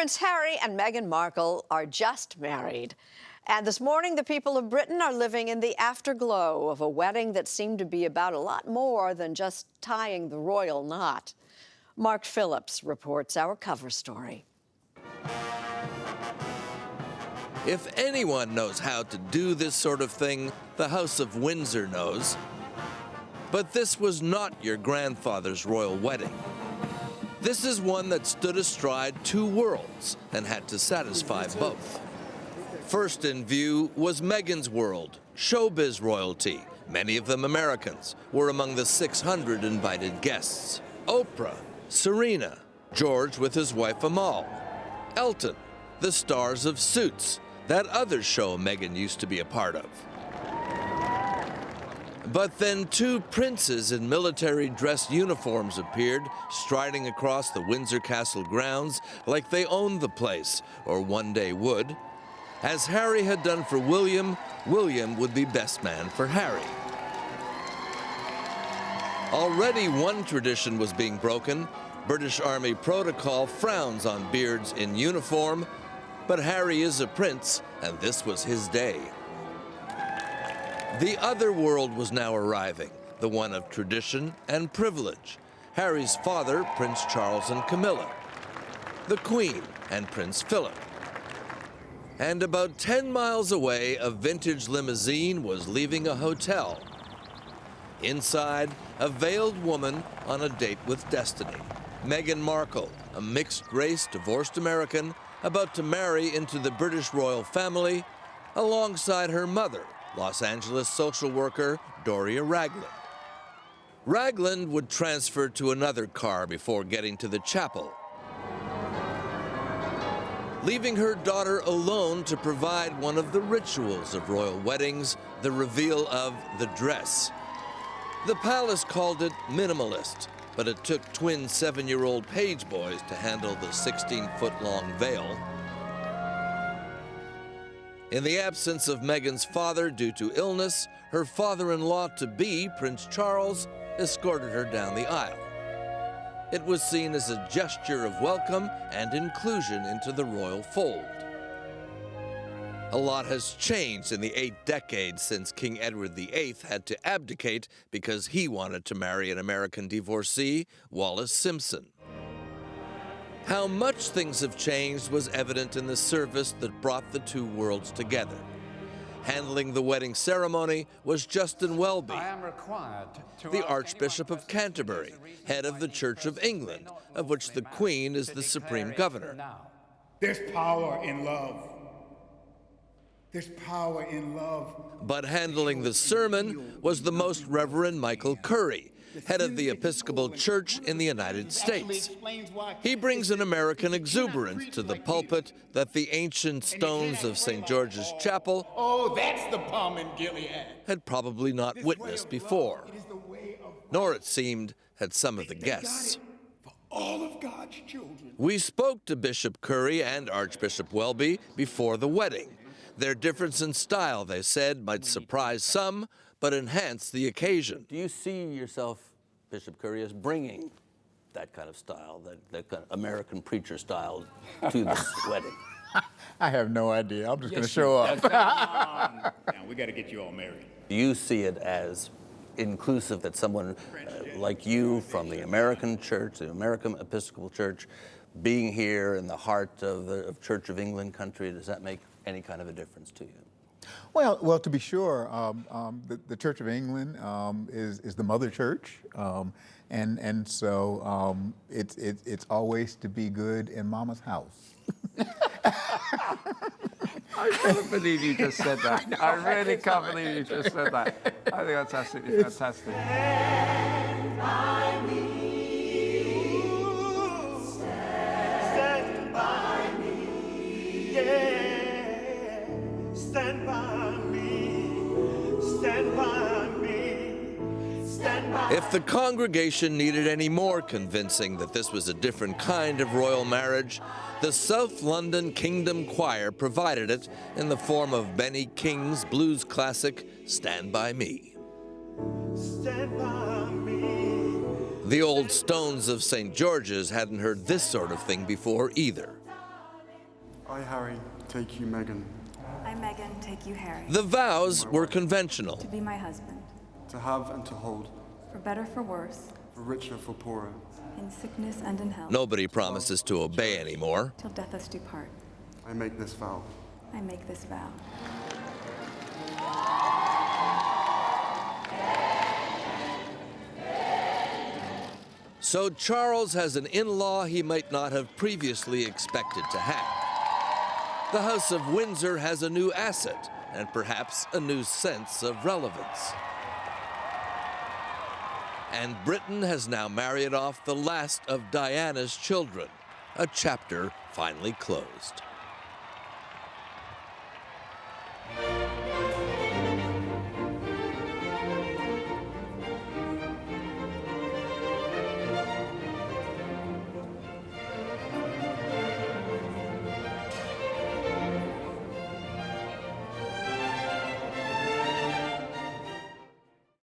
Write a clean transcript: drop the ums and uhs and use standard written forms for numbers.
Prince Harry and Meghan Markle are just married. And this morning, the people of Britain are living in the afterglow of a wedding that seemed to be about a lot more than just tying the royal knot. Mark Phillips reports our cover story. If anyone knows how to do this sort of thing, the House of Windsor knows. But this was not your grandfather's royal wedding. This is one that stood astride two worlds and had to satisfy both. First in view was Meghan's world, showbiz royalty. Many of them Americans were among the 600 invited guests. Oprah, Serena, George with his wife Amal, Elton, the stars of Suits, that other show Meghan used to be a part of. But then two princes in military dress uniforms appeared, striding across the Windsor Castle grounds like they owned the place, or one day would. As Harry had done for William, William would be best man for Harry. Already one tradition was being broken. British Army protocol frowns on beards in uniform, but Harry is a prince, and this was his day. The other world was now arriving, the one of tradition and privilege. Harry's father, Prince Charles and Camilla, the Queen and Prince Philip. And about 10 miles away, a vintage limousine was leaving a hotel. Inside, a veiled woman on a date with destiny. Meghan Markle, a mixed-race divorced American, about to marry into the British royal family, alongside her mother, Los Angeles social worker Doria Ragland. Ragland would transfer to another car before getting to the chapel, leaving her daughter alone to provide one of the rituals of royal weddings, the reveal of the dress. The palace called it minimalist, but it took twin 7-year-old page boys to handle the 16-foot-long veil. In the absence of Meghan's father due to illness, her father-in-law-to-be, Prince Charles, escorted her down the aisle. It was seen as a gesture of welcome and inclusion into the royal fold. A lot has changed in the 8 decades since King Edward VIII had to abdicate because he wanted to marry an American divorcee, Wallis Simpson. How much things have changed was evident in the service that brought the two worlds together. Handling the wedding ceremony was Justin Welby, the Archbishop of Canterbury, head of the Church of England, of which the Queen is the supreme governor. There's power in love. There's power in love. But handling the sermon was the Most Reverend Michael Curry, head of the Episcopal Church in the United States. He brings an American exuberance to the pulpit that the ancient stones of St. George's Chapel that's the palm in Gilead. had probably not witnessed before, nor, it seemed, had some of the guests. For all of God's children. We spoke to Bishop Curry and Archbishop Welby before the wedding. Their difference in style, they said, might surprise some, but enhance the occasion. Do you see yourself, Bishop Curry, as bringing that kind of style, that kind of American preacher style to this wedding? I have no idea. I'm just going to show up. Now, we got to get you all married. Do you see it as inclusive that someone like you from the American church, the American Episcopal Church, being here in the heart of the Church of England country, does that make any kind of a difference to you? Well, to be sure, the Church of England is the mother church, and so it's always to be good in Mama's house. I can't believe you just said that. I really can't believe you just said that. I think that's absolutely fantastic. Stand by me. Stand by me. Yeah. Stand by me. Stand by me. Stand by. If the congregation needed any more convincing that this was a different kind of royal marriage, the South London Kingdom Choir provided it in the form of Benny King's blues classic, Stand By Me. Stand by me. The old stones of St. George's hadn't heard this sort of thing before either. I, Harry, take you, Meghan, I, Meghan, take you, Harry, The vows were conventional. to be my husband, to have and to hold, for better, for worse, for richer, for poorer. in sickness and in health, Nobody promises to obey anymore. till death us do part. I make this vow. I make this vow. So Charles has an in-law he might not have previously expected to have. The House of Windsor has a new asset and perhaps a new sense of relevance. And Britain has now married off the last of Diana's children, a chapter finally closed.